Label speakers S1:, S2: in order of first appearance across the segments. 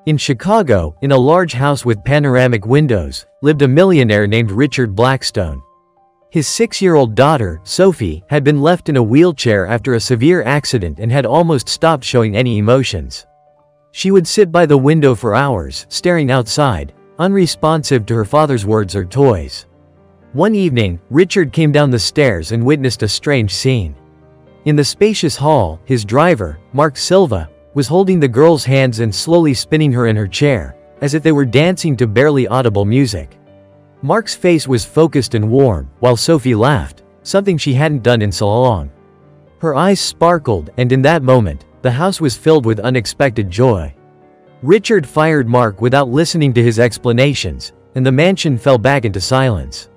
S1: In Chicago, in a large house with panoramic windows, lived a millionaire named Richard Blackstone. His 6-year-old daughter, Sophie, had been left in a wheelchair after a severe accident and had almost stopped showing any emotions. She would sit by the window for hours, staring outside, unresponsive to her father's words or toys. One evening, Richard came down the stairs and witnessed a strange scene. In the spacious hall, his driver, Mark Silva, was holding the girl's hands and slowly spinning her in her chair, as if they were dancing to barely audible music. Mark's face was focused and warm, while Sophie laughed, something she hadn't done in so long. Her eyes sparkled, and in that moment, the house was filled with unexpected joy. Richard fired Mark without listening to his explanations, and the mansion fell back into silence.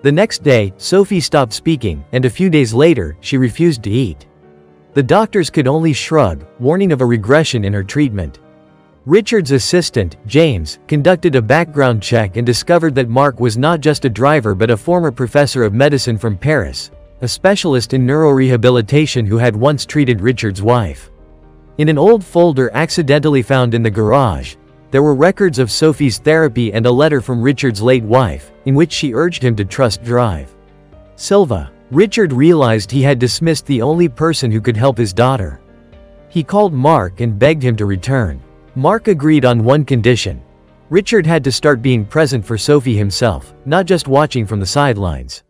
S1: The next day, Sophie stopped speaking, and a few days later, she refused to eat. The doctors could only shrug, warning of a regression in her treatment. Richard's assistant, James, conducted a background check and discovered that Mark was not just a driver but a former professor of medicine from Paris, a specialist in neurorehabilitation who had once treated Richard's wife. In an old folder accidentally found in the garage, there were records of Sophie's therapy and a letter from Richard's late wife, in which she urged him to trust Drive Silva. Richard realized he had dismissed the only person who could help his daughter. He called Mark and begged him to return. Mark agreed on one condition. Richard had to start being present for Sophie himself, not just watching from the sidelines.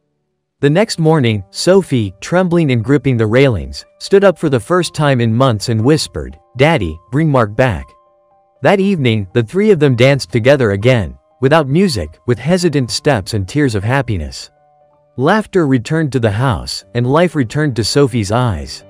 S1: The next morning, Sophie, trembling and gripping the railings, stood up for the first time in months and whispered, "Daddy, bring Mark back." That evening, the three of them danced together again, without music, with hesitant steps and tears of happiness. Laughter returned to the house, and life returned to Sophie's eyes.